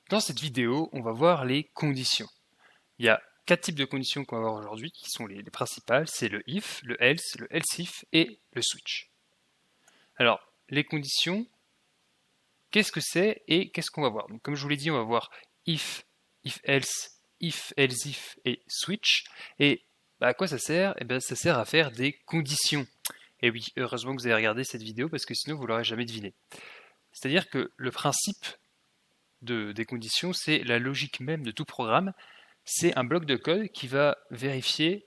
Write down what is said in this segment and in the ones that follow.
Dans cette vidéo, on va voir les conditions. Il y a 4 types de conditions qu'on va voir aujourd'hui, qui sont les principales, c'est le if, le else if et le switch. Alors, les conditions, qu'est-ce que c'est et qu'est-ce qu'on va voir? Donc, comme je vous l'ai dit, on va voir if, if else if et switch. Et à quoi ça sert? Eh bien, ça sert à faire des conditions. Et oui, heureusement que vous avez regardé cette vidéo parce que sinon vous l'aurez jamais deviné. C'est-à-dire que le principe des conditions, c'est la logique même de tout programme. C'est un bloc de code qui va vérifier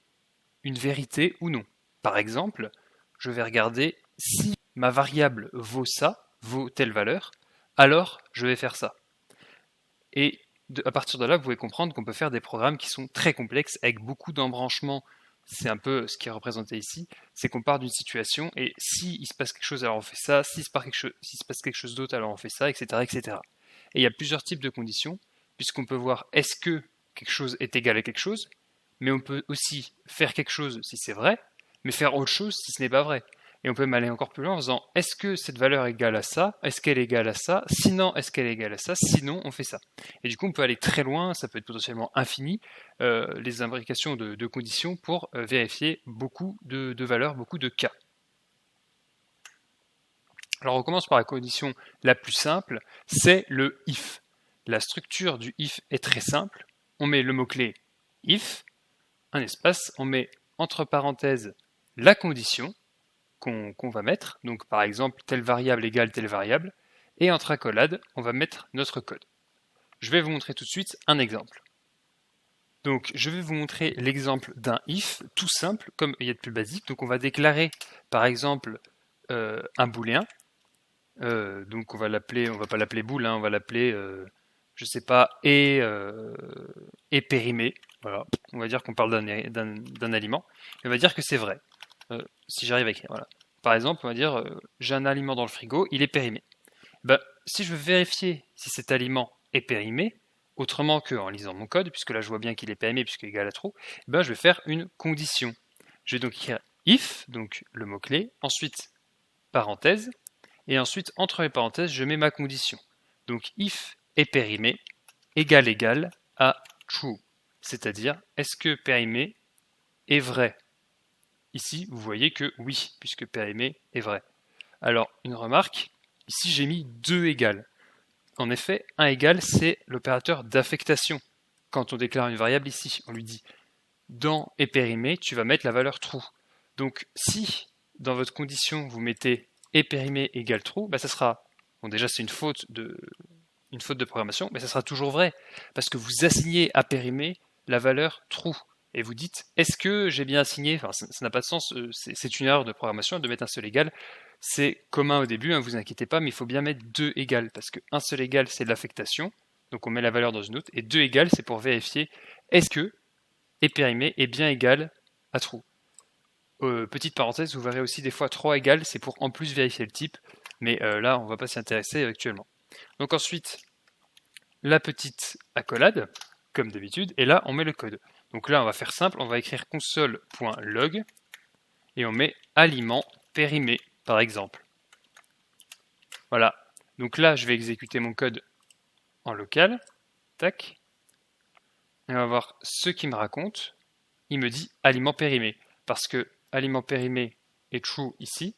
une vérité ou non. Par exemple, je vais regarder si ma variable vaut ça, vaut telle valeur, alors je vais faire ça. Et à partir de là, vous pouvez comprendre qu'on peut faire des programmes qui sont très complexes avec beaucoup d'embranchements. C'est un peu ce qui est représenté ici, c'est qu'on part d'une situation et s'il se passe quelque chose, alors on fait ça, s'il se passe quelque chose d'autre, alors on fait ça, etc., etc. Et il y a plusieurs types de conditions, puisqu'on peut voir est-ce que quelque chose est égal à quelque chose, mais on peut aussi faire quelque chose si c'est vrai, mais faire autre chose si ce n'est pas vrai. Et on peut même aller encore plus loin en faisant est-ce que cette valeur est égale à ça? Est-ce qu'elle est égale à ça? Sinon, est-ce qu'elle est égale à ça? Sinon, on fait ça. Et du coup, on peut aller très loin, ça peut être potentiellement infini, les imbrications de conditions pour vérifier beaucoup de valeurs, beaucoup de cas. Alors on commence par la condition la plus simple, c'est le if. La structure du if est très simple. On met le mot-clé if, un espace, on met entre parenthèses la condition qu'on va mettre, donc par exemple telle variable égale telle variable, et entre accolades, on va mettre notre code. Je vais vous montrer tout de suite un exemple. Donc je vais vous montrer l'exemple d'un if tout simple, comme il y a de plus basique. Donc on va déclarer par exemple un booléen. Donc on va pas l'appeler bool, hein, on va l'appeler, je sais pas, et périmé. Voilà, on va dire qu'on parle d'un aliment. Et on va dire que c'est vrai. Si j'arrive à écrire, voilà. Par exemple, on va dire j'ai un aliment dans le frigo, il est périmé. Ben, si je veux vérifier si cet aliment est périmé, autrement qu'en lisant mon code, puisque là je vois bien qu'il est périmé puisque égal à true, ben, je vais faire une condition. Je vais donc écrire if, donc le mot-clé, ensuite parenthèse, et ensuite entre les parenthèses je mets ma condition. Donc if est périmé égal à true, c'est-à-dire est-ce que périmé est vrai? Ici, vous voyez que oui, puisque périmé est vrai. Alors, une remarque, ici j'ai mis 2 égales. En effet, 1 égal, c'est l'opérateur d'affectation. Quand on déclare une variable ici, on lui dit dans et périmé, tu vas mettre la valeur true. Donc, si dans votre condition vous mettez et périmé égale true, bah, ça sera, bon déjà c'est une faute de programmation, mais ça sera toujours vrai, parce que vous assignez à périmé la valeur true. Et vous dites, est-ce que j'ai bien assigné? Enfin, ça n'a pas de sens, c'est une erreur de programmation de mettre un seul égal. C'est commun au début, hein, vous inquiétez pas, mais il faut bien mettre 2 égales, parce que un seul égal, c'est de l'affectation, donc on met la valeur dans une autre, et 2 égales, c'est pour vérifier, est-ce que et périmé est bien égal à true. Petite parenthèse, vous verrez aussi des fois 3 égales, c'est pour en plus vérifier le type, mais là, on ne va pas s'y intéresser actuellement. Donc ensuite, la petite accolade, comme d'habitude, et là, on met le code. Donc là, on va faire simple, on va écrire console.log et on met aliment périmé, par exemple. Voilà. Donc là, je vais exécuter mon code en local. Tac. Et on va voir ce qu'il me raconte. Il me dit aliment périmé, parce que aliment périmé est true ici.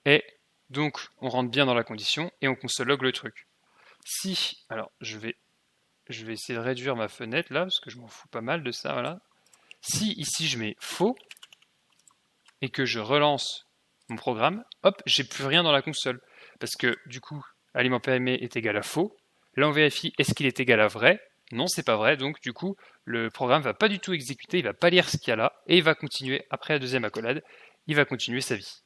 Et donc, on rentre bien dans la condition et on console.log le truc. Si, alors je vais essayer de réduire ma fenêtre là, parce que je m'en fous pas mal de ça, voilà. Si ici je mets faux, et que je relance mon programme, hop, j'ai plus rien dans la console. Parce que du coup, aliment périmé est égal à faux. Là on vérifie, est-ce qu'il est égal à vrai? Non, c'est pas vrai, donc du coup, le programme va pas du tout exécuter, il va pas lire ce qu'il y a là, et il va continuer, après la deuxième accolade, il va continuer sa vie.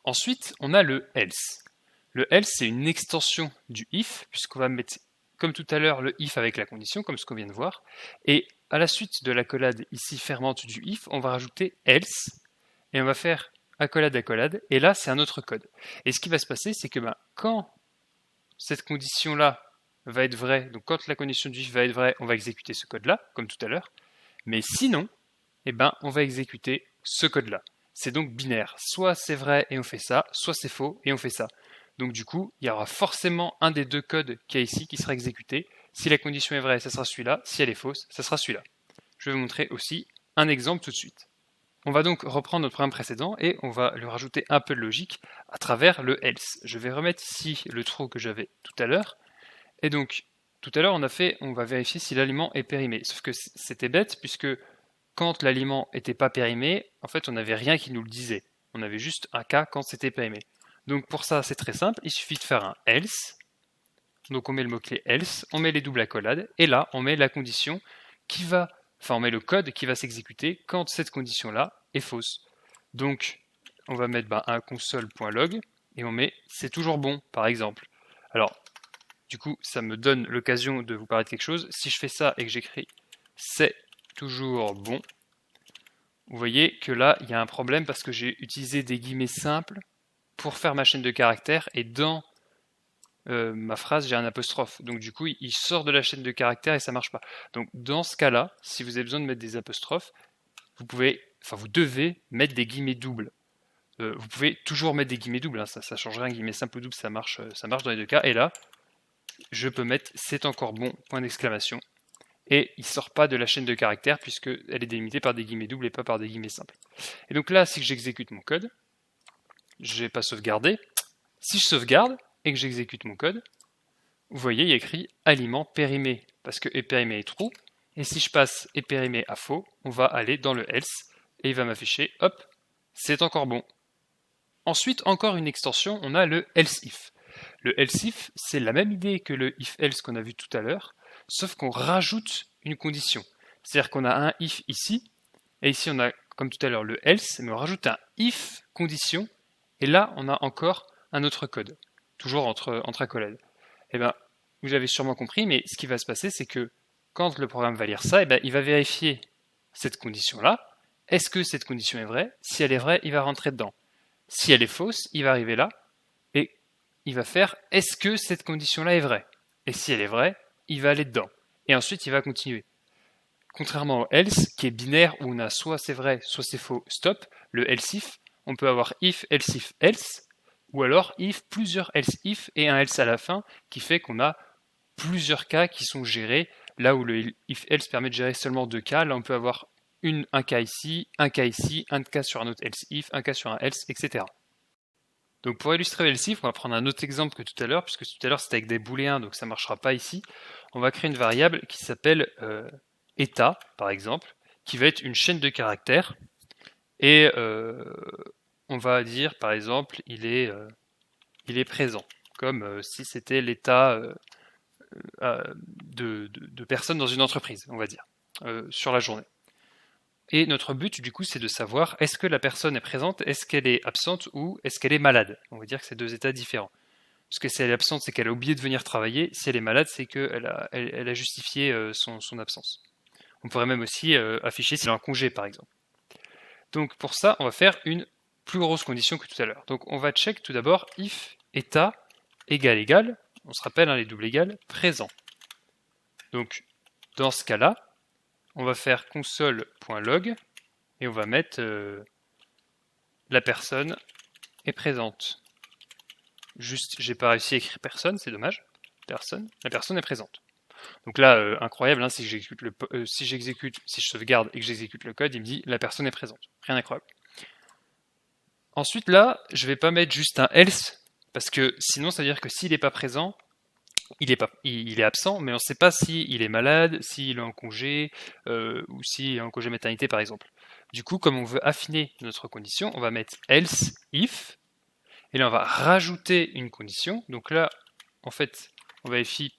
Ensuite, on a le else. Le else, c'est une extension du if, puisqu'on va mettre, comme tout à l'heure, le if avec la condition, comme ce qu'on vient de voir. Et à la suite de l'accolade ici fermante du if, on va rajouter else, et on va faire accolade, et là, c'est un autre code. Et ce qui va se passer, c'est que quand cette condition-là va être vraie, donc quand la condition du if va être vraie, on va exécuter ce code-là, comme tout à l'heure. Mais sinon, on va exécuter ce code-là. C'est donc binaire. Soit c'est vrai et on fait ça, soit c'est faux et on fait ça. Donc du coup, il y aura forcément un des deux codes qu'il y a ici qui sera exécuté. Si la condition est vraie, ça sera celui-là. Si elle est fausse, ça sera celui-là. Je vais vous montrer aussi un exemple tout de suite. On va donc reprendre notre programme précédent et on va lui rajouter un peu de logique à travers le else. Je vais remettre ici le trou que j'avais tout à l'heure. Et donc, tout à l'heure, on va vérifier si l'aliment est périmé. Sauf que c'était bête puisque quand l'aliment n'était pas périmé, en fait, on n'avait rien qui nous le disait. On avait juste un cas quand c'était périmé. Donc pour ça, c'est très simple. Il suffit de faire un else. Donc on met le mot-clé else, on met les doubles accolades, et là, on met la condition qui va, on met le code qui va s'exécuter quand cette condition-là est fausse. Donc, on va mettre un console.log, et on met c'est toujours bon, par exemple. Alors, du coup, ça me donne l'occasion de vous parler de quelque chose. Si je fais ça et que j'écris c'est toujours bon, vous voyez que là, il y a un problème parce que j'ai utilisé des guillemets simples pour faire ma chaîne de caractères, et dans ma phrase, j'ai un apostrophe. Donc du coup, il sort de la chaîne de caractères et ça marche pas. Donc dans ce cas-là, si vous avez besoin de mettre des apostrophes, vous devez mettre des guillemets doubles. Vous pouvez toujours mettre des guillemets doubles, hein, ça change rien, guillemets simple ou double, ça marche dans les deux cas. Et là, je peux mettre c'est encore bon, point d'exclamation. Et il sort pas de la chaîne de caractères puisqu'elle est délimitée par des guillemets doubles et pas par des guillemets simples. Et donc là, si j'exécute mon code, je vais pas sauvegarder. Si je sauvegarde et que j'exécute mon code, vous voyez, il y a écrit aliment périmé, parce que périmé est true, et si je passe périmé à faux, on va aller dans le else, et il va m'afficher, hop, c'est encore bon. Ensuite, encore une extension, on a le else if. Le else if, c'est la même idée que le if else qu'on a vu tout à l'heure, sauf qu'on rajoute une condition. C'est-à-dire qu'on a un if ici, et ici on a, comme tout à l'heure, le else, mais on rajoute un if condition, et là on a encore un autre code, toujours entre accolades. Et bien, vous avez sûrement compris, mais ce qui va se passer, c'est que quand le programme va lire ça, il va vérifier cette condition-là. Est-ce que cette condition est vraie? Si elle est vraie, il va rentrer dedans. Si elle est fausse, il va arriver là, et il va faire est-ce que cette condition-là est vraie? Et si elle est vraie, il va aller dedans. Et ensuite, il va continuer. Contrairement au else, qui est binaire, où on a soit c'est vrai, soit c'est faux, stop, le else if, on peut avoir if, else, ou alors if, plusieurs else if et un else à la fin, qui fait qu'on a plusieurs cas qui sont gérés, là où le if else permet de gérer seulement deux cas, là on peut avoir un cas ici, un cas sur un autre else if, un cas sur un else, etc. Donc pour illustrer else if, on va prendre un autre exemple que tout à l'heure, puisque tout à l'heure c'était avec des booléens, donc ça ne marchera pas ici. On va créer une variable qui s'appelle état, par exemple, qui va être une chaîne de caractères, et on va dire, par exemple, il est présent, comme si c'était l'état de personnes dans une entreprise, on va dire, sur la journée. Et notre but, du coup, c'est de savoir est-ce que la personne est présente, est-ce qu'elle est absente ou est-ce qu'elle est malade. On va dire que c'est deux états différents. Parce que si elle est absente, c'est qu'elle a oublié de venir travailler. Si elle est malade, c'est qu'elle a justifié son absence. On pourrait même aussi afficher s'il a un congé, par exemple. Donc pour ça, on va faire une plus grosse condition que tout à l'heure. Donc on va check tout d'abord if état égal, on se rappelle les doubles égales, présent. Donc dans ce cas-là, on va faire console.log et on va mettre la personne est présente. Juste, j'ai pas réussi à écrire personne, c'est dommage. Personne, la personne est présente. Donc là, incroyable, si je sauvegarde et que j'exécute le code, il me dit la personne est présente. Rien d'incroyable. Ensuite là, je vais pas mettre juste un else, parce que sinon ça veut dire que s'il n'est pas présent, il est absent, mais on ne sait pas s'il est malade, s'il est en congé, ou s'il est en congé maternité par exemple. Du coup, comme on veut affiner notre condition, on va mettre else if, et là on va rajouter une condition. Donc là, en fait, on va vérifier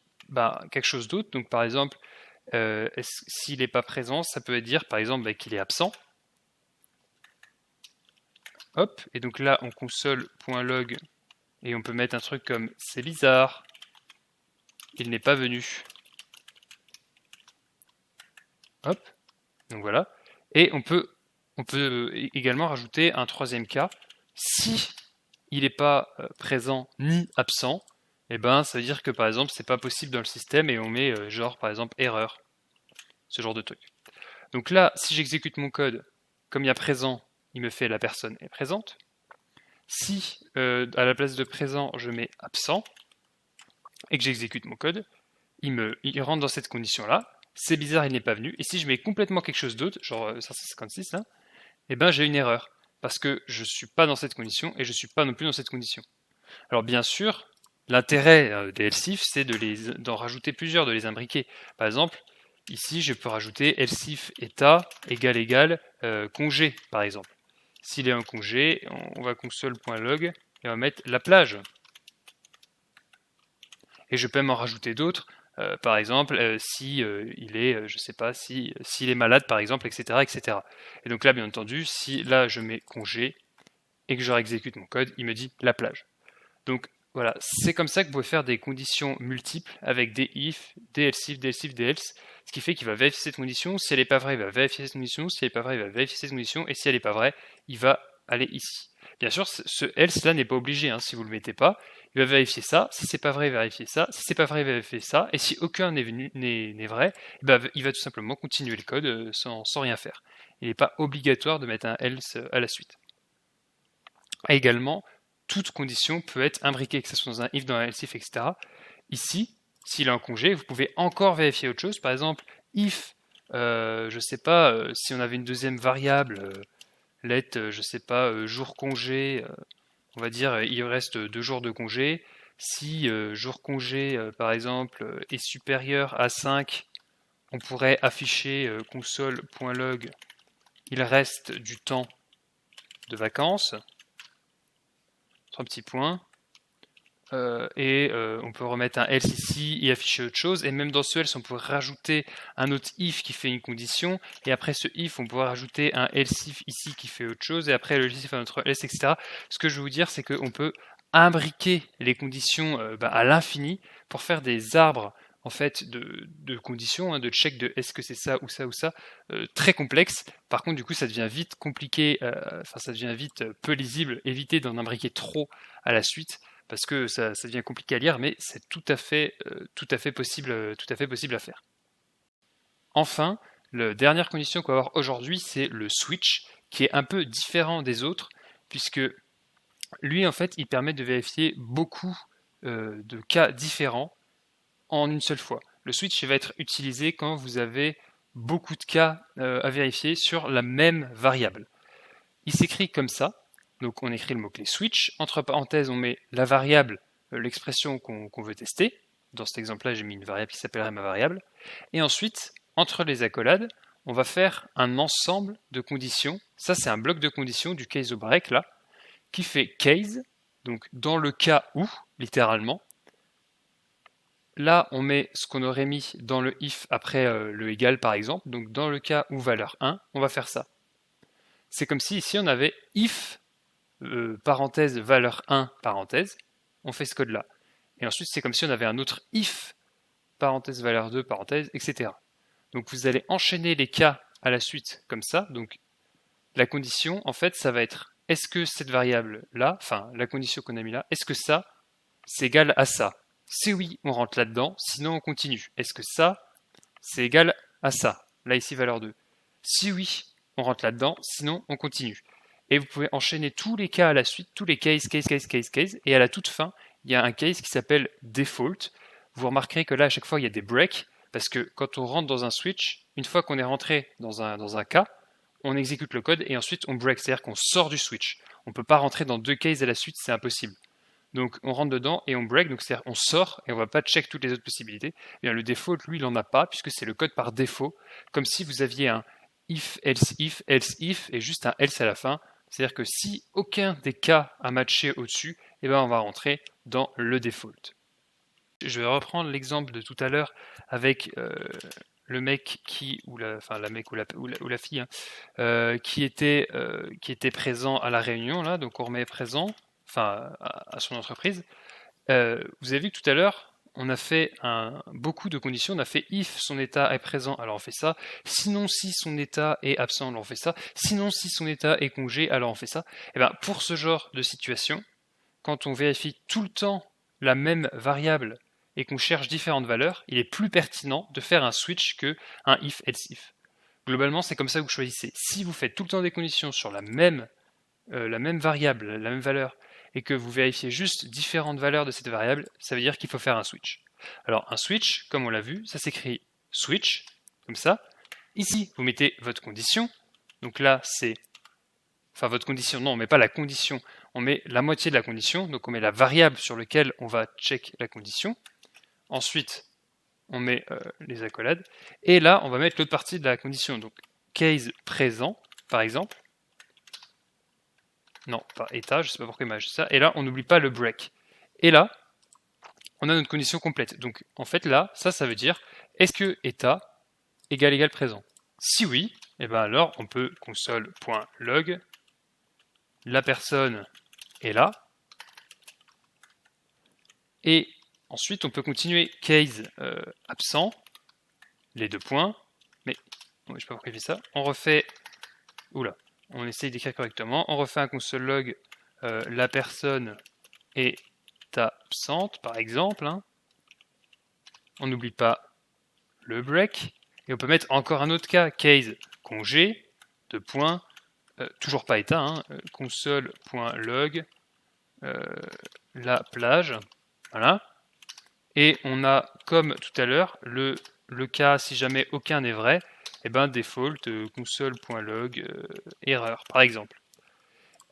quelque chose d'autre. Donc par exemple, s'il n'est pas présent, ça peut dire par exemple qu'il est absent. Hop, et donc là on console.log et on peut mettre un truc comme c'est bizarre, il n'est pas venu. Hop, donc voilà. Et on peut également rajouter un troisième cas. Si il n'est pas présent ni absent, ça veut dire que par exemple c'est pas possible dans le système et on met genre par exemple erreur. Ce genre de truc. Donc là, si j'exécute mon code, comme il y a présent, il me fait la personne est présente. Si à la place de présent, je mets absent et que j'exécute mon code, il rentre dans cette condition-là. C'est bizarre, il n'est pas venu. Et si je mets complètement quelque chose d'autre, genre 556, là, eh ben j'ai une erreur. Parce que je ne suis pas dans cette condition et je ne suis pas non plus dans cette condition. Alors bien sûr, l'intérêt des else-if, c'est d'en rajouter plusieurs, de les imbriquer. Par exemple, ici, je peux rajouter else-if état égale congé, par exemple. S'il est un congé, on va console.log et on va mettre la plage. Et je peux même en rajouter d'autres. Par exemple, si il est, je sais pas, s'il est malade, par exemple, etc., etc. Et donc là, bien entendu, si là je mets congé et que je réexécute mon code, il me dit la plage. Donc voilà, c'est comme ça que vous pouvez faire des conditions multiples avec des if, des else-if, des else-if, des else, ce qui fait qu'il va vérifier cette condition. Si elle n'est pas vraie, il va vérifier cette condition. Si elle n'est pas vraie, il va vérifier cette condition. Et si elle n'est pas vraie, il va aller ici. Bien sûr, ce else là n'est pas obligé, hein, si vous ne le mettez pas. Il va vérifier ça. Si c'est pas vrai, il va vérifier ça. Si c'est pas vrai, il va vérifier ça. Et si aucun n'est vrai, il va tout simplement continuer le code sans rien faire. Il n'est pas obligatoire de mettre un else à la suite. Et également, toute condition peut être imbriquée, que ce soit dans un if, dans un else if, etc. Ici, s'il est en congé, vous pouvez encore vérifier autre chose. Par exemple, if, je ne sais pas, si on avait une deuxième variable, let, je ne sais pas, jour congé, on va dire il reste 2 jours de congé. Si jour congé, par exemple, est supérieur à 5, on pourrait afficher console.log, il reste du temps de vacances. 3 petits points. On peut remettre un else ici et afficher autre chose. Et même dans ce else, on peut rajouter un autre if qui fait une condition. Et après ce if, on peut rajouter un else if ici qui fait autre chose. Et après le if, un autre else, etc. Ce que je veux vous dire, c'est qu'on peut imbriquer les conditions à l'infini pour faire des arbres en fait de conditions, de check de est-ce que c'est ça ou ça ou ça, très complexe. Par contre, du coup, ça devient vite compliqué, ça devient vite peu lisible. Évitez d'en imbriquer trop à la suite, parce que ça devient compliqué à lire, mais c'est tout à fait possible à faire. Enfin, la dernière condition qu'on va avoir aujourd'hui, c'est le switch, qui est un peu différent des autres, puisque lui, en fait, il permet de vérifier beaucoup de cas différents en une seule fois. Le switch va être utilisé quand vous avez beaucoup de cas à vérifier sur la même variable. Il s'écrit comme ça. Donc on écrit le mot-clé switch, entre parenthèses on met la variable, l'expression qu'on veut tester. Dans cet exemple-là, j'ai mis une variable qui s'appellerait ma variable. Et ensuite, entre les accolades, on va faire un ensemble de conditions. Ça, c'est un bloc de conditions du case au break, là, qui fait case, donc dans le cas où, littéralement. Là, on met ce qu'on aurait mis dans le if après le égal, par exemple. Donc dans le cas où valeur 1, on va faire ça. C'est comme si ici on avait if parenthèse valeur 1 parenthèse, on fait ce code là. Et ensuite c'est comme si on avait un autre if parenthèse valeur 2 parenthèse, etc. Donc vous allez enchaîner les cas à la suite comme ça. Donc la condition en fait ça va être est-ce que cette variable là, enfin la condition qu'on a mis là, est-ce que ça c'est égal à ça? Si oui, on rentre là-dedans, sinon on continue. Est-ce que ça c'est égal à ça? Là ici valeur 2. Si oui, on rentre là-dedans, sinon on continue. Et vous pouvez enchaîner tous les cas à la suite, tous les case, et à la toute fin, il y a un case qui s'appelle default. Vous remarquerez que là, à chaque fois, il y a des breaks, parce que quand on rentre dans un switch, une fois qu'on est rentré dans un cas, on exécute le code et ensuite on break, c'est-à-dire qu'on sort du switch. On ne peut pas rentrer dans 2 cases à la suite, c'est impossible. Donc on rentre dedans et on break, donc c'est-à-dire on sort et on ne va pas check toutes les autres possibilités. Et bien, le default, lui, il n'en a pas, puisque c'est le code par défaut, comme si vous aviez un if, else if, et juste un else à la fin. C'est-à-dire que si aucun des cas a matché au-dessus, eh ben on va rentrer dans le default. Je vais reprendre l'exemple de tout à l'heure avec le mec ou la fille qui était présent à la réunion là, donc on remet présent, enfin à son entreprise. Vous avez vu que tout à l'heure, on a fait beaucoup de conditions. On a fait if son état est présent, alors on fait ça. Sinon, si son état est absent, alors on fait ça. Sinon, si son état est congé, alors on fait ça. Et bien, pour ce genre de situation, quand on vérifie tout le temps la même variable et qu'on cherche différentes valeurs, il est plus pertinent de faire un switch que un if else if. Globalement, c'est comme ça que vous choisissez. Si vous faites tout le temps des conditions sur la même la même variable, la même valeur, et que vous vérifiez juste différentes valeurs de cette variable, ça veut dire qu'il faut faire un switch. Alors un switch, comme on l'a vu, ça s'écrit switch, comme ça. Ici, vous mettez votre condition. Donc là, c'est... Enfin, votre condition, non, on ne met pas la condition, on met la moitié de la condition, donc on met la variable sur laquelle on va check la condition. Ensuite, on met les accolades. Et là, on va mettre l'autre partie de la condition. Donc, case présent, par exemple. Non, pas état, je ne sais pas pourquoi il m'a ajouté ça. Et là, on n'oublie pas le break. Et là, on a notre condition complète. Donc, en fait, là, ça veut dire, est-ce que état égale présent? Si oui, et bien alors, on peut console.log, la personne est là. Et ensuite, on peut continuer case absent, les deux points, mais bon, je ne sais pas pourquoi il fait ça. On refait, oula, on essaye d'écrire correctement. On refait un console log, la personne est absente, par exemple. Hein. On n'oublie pas le break. Et on peut mettre encore un autre cas, case congé, deux points, toujours pas état, hein, console.log, la plage. Voilà. Et on a, comme tout à l'heure, le cas, si jamais aucun n'est vrai, et ben default console.log erreur, par exemple.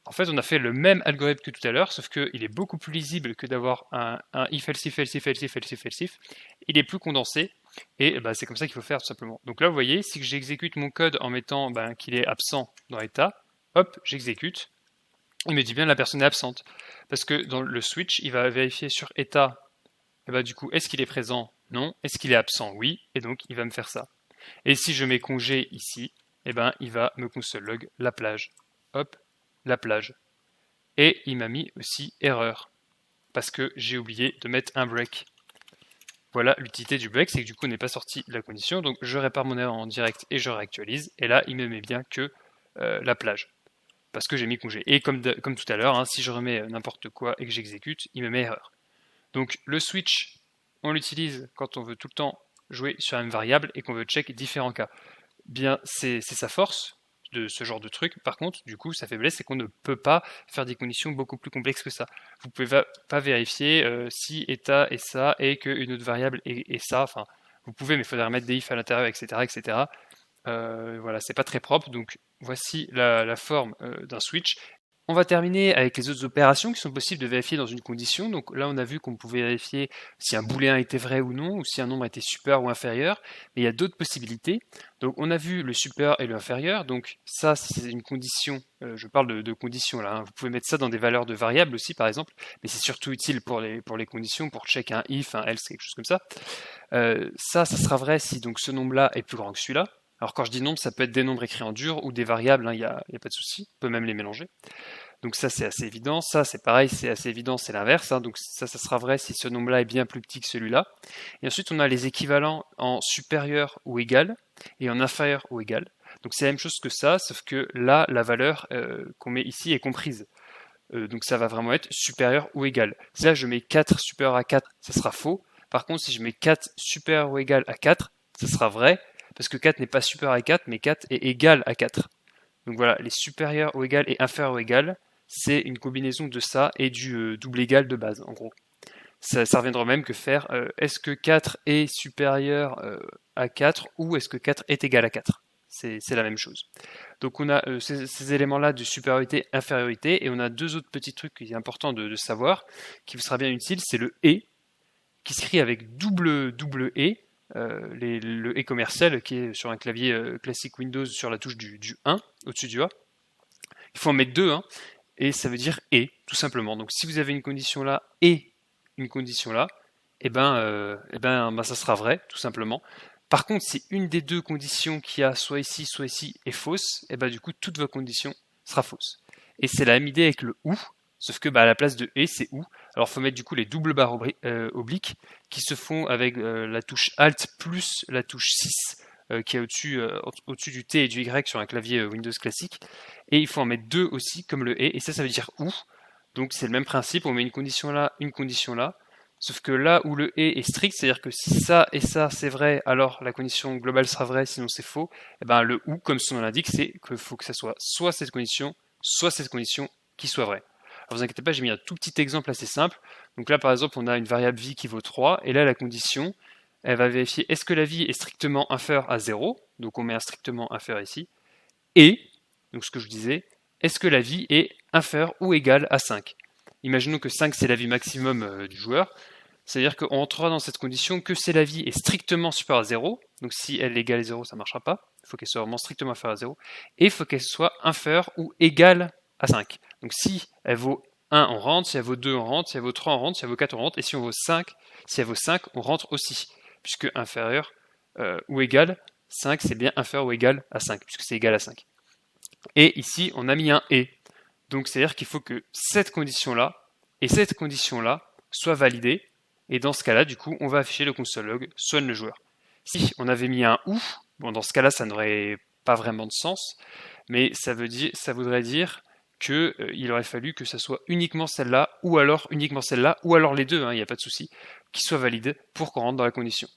En fait, on a fait le même algorithme que tout à l'heure, sauf qu'il est beaucoup plus lisible que d'avoir un if, else if, else if, else if, else if, else if. Il est plus condensé, et ben, c'est comme ça qu'il faut faire tout simplement. Donc là, vous voyez, si j'exécute mon code en mettant qu'il est absent dans état, hop, j'exécute. Il me dit bien la personne est absente. Parce que dans le switch, il va vérifier sur état. Et bah du coup, est-ce qu'il est présent? Non. Est-ce qu'il est absent? Oui. Et donc, il va me faire ça. Et si je mets congé ici, et ben, il va me console log la plage. Hop, la plage. Et il m'a mis aussi erreur. Parce que j'ai oublié de mettre un break. Voilà l'utilité du break, c'est que du coup, on n'est pas sorti de la condition. Donc, je répare mon erreur en direct et je réactualise. Et là, il me met bien que la plage. Parce que j'ai mis congé. Et comme tout à l'heure, hein, si je remets n'importe quoi et que j'exécute, il me met erreur. Donc le switch, on l'utilise quand on veut tout le temps jouer sur la même variable et qu'on veut check différents cas. Bien, c'est sa force de ce genre de truc. Par contre, du coup, sa faiblesse, c'est qu'on ne peut pas faire des conditions beaucoup plus complexes que ça. Vous ne pouvez pas vérifier si état est ça et qu'une autre variable est ça. Enfin, vous pouvez, mais il faudrait mettre des if à l'intérieur, etc., etc. Voilà, c'est pas très propre. Donc voici la forme d'un switch. On va terminer avec les autres opérations qui sont possibles de vérifier dans une condition. Donc là, on a vu qu'on pouvait vérifier si un booléen était vrai ou non, ou si un nombre était supérieur ou inférieur. Mais il y a d'autres possibilités. Donc on a vu le supérieur et le inférieur. Donc ça, c'est une condition. Je parle de conditions là. Hein. Vous pouvez mettre ça dans des valeurs de variables aussi, par exemple. Mais c'est surtout utile pour les conditions, pour check un if, un else, quelque chose comme ça. Ça sera vrai si donc ce nombre-là est plus grand que celui-là. Alors quand je dis nombre, ça peut être des nombres écrits en dur ou des variables, il n'y a pas de souci, on peut même les mélanger. Donc ça c'est assez évident, ça c'est pareil, c'est assez évident, c'est l'inverse, hein. Donc ça sera vrai si ce nombre-là est bien plus petit que celui-là. Et ensuite on a les équivalents en supérieur ou égal et en inférieur ou égal. Donc c'est la même chose que ça, sauf que là la valeur qu'on met ici est comprise. Donc ça va vraiment être supérieur ou égal. Si là je mets 4 supérieur à 4, ça sera faux. Par contre si je mets 4 supérieur ou égal à 4, ça sera vrai. Parce que 4 n'est pas supérieur à 4, mais 4 est égal à 4. Donc voilà, les supérieurs ou égal et inférieurs ou égal, c'est une combinaison de ça et du double égal de base, en gros. Ça reviendra même que faire est-ce que 4 est supérieur à 4 ou est-ce que 4 est égal à 4. C'est la même chose. Donc on a ces éléments-là de supériorité, infériorité, et on a deux autres petits trucs qui est important de savoir, qui vous sera bien utile, c'est le et, qui s'écrit avec double et, le et commercial qui est sur un clavier classique Windows sur la touche du 1 au-dessus du A. Il faut en mettre deux, hein, et ça veut dire et, tout simplement. Donc si vous avez une condition là et une condition là, ça sera vrai, tout simplement. Par contre, si une des deux conditions qu'il y a soit ici est fausse, du coup toute votre condition sera fausse. Et c'est la même idée avec le ou. Sauf que à la place de et, c'est ou. Alors il faut mettre du coup les doubles barres obliques qui se font avec la touche Alt plus la touche 6 qui est au-dessus du T et du Y sur un clavier Windows classique. Et il faut en mettre deux aussi comme le et ça veut dire ou. Donc c'est le même principe, on met une condition là. Sauf que là où le et est strict, c'est-à-dire que si ça et ça c'est vrai, alors la condition globale sera vraie, sinon c'est faux. Le ou, comme son nom l'indique, c'est qu'il faut que ça soit cette condition, soit cette condition qui soit vraie. Alors vous inquiétez pas, j'ai mis un tout petit exemple assez simple. Donc là par exemple on a une variable vie qui vaut 3 et là la condition elle va vérifier est-ce que la vie est strictement inférieure à 0, donc on met un strictement inférieur ici, et, donc ce que je vous disais, est-ce que la vie est inférieure ou égale à 5. Imaginons que 5 c'est la vie maximum du joueur, c'est-à-dire qu'on entrera dans cette condition que si la vie est strictement supérieure à 0, donc si elle est égale à 0 ça ne marchera pas, il faut qu'elle soit vraiment strictement inférieure à 0, et il faut qu'elle soit inférieure ou égale à 5. Donc si elle vaut 1 on rentre, si elle vaut 2 on rentre, si elle vaut 3 on rentre, si elle vaut 4 on rentre, et si elle vaut 5 on rentre aussi. Puisque inférieur ou égal, 5 c'est bien inférieur ou égal à 5, puisque c'est égal à 5. Et ici, on a mis un et. Donc c'est-à-dire qu'il faut que cette condition-là et cette condition-là soient validées, et dans ce cas-là, du coup, on va afficher le console log soigne le joueur. Si on avait mis un ou, bon dans ce cas-là, ça n'aurait pas vraiment de sens, mais ça voudrait dire qu'il aurait fallu que ça soit uniquement celle-là, ou alors uniquement celle-là, ou alors les deux, il n'y a pas de souci, qui soient valides pour qu'on rentre dans la condition.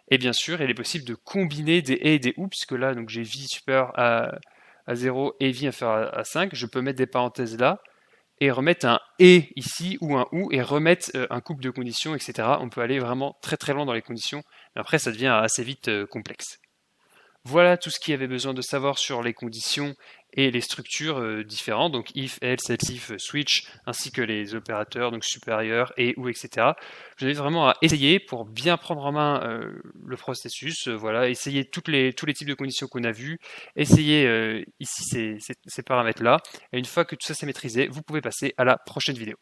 Et bien sûr, il est possible de combiner des et des ou, puisque là, donc j'ai vie supérieure à 0 et vie inférieure à 5, je peux mettre des parenthèses là, et remettre un et ici, ou un ou, et remettre un couple de conditions, etc. On peut aller vraiment très très loin dans les conditions, mais après ça devient assez vite complexe. Voilà tout ce qu'il y avait besoin de savoir sur les conditions et les structures différentes, donc if, else, else if, switch, ainsi que les opérateurs, donc supérieur, et ou, etc. Je vous invite vraiment à essayer pour bien prendre en main le processus, voilà, essayer tous les types de conditions qu'on a vus, essayer ici ces paramètres-là, et une fois que tout ça c'est maîtrisé, vous pouvez passer à la prochaine vidéo.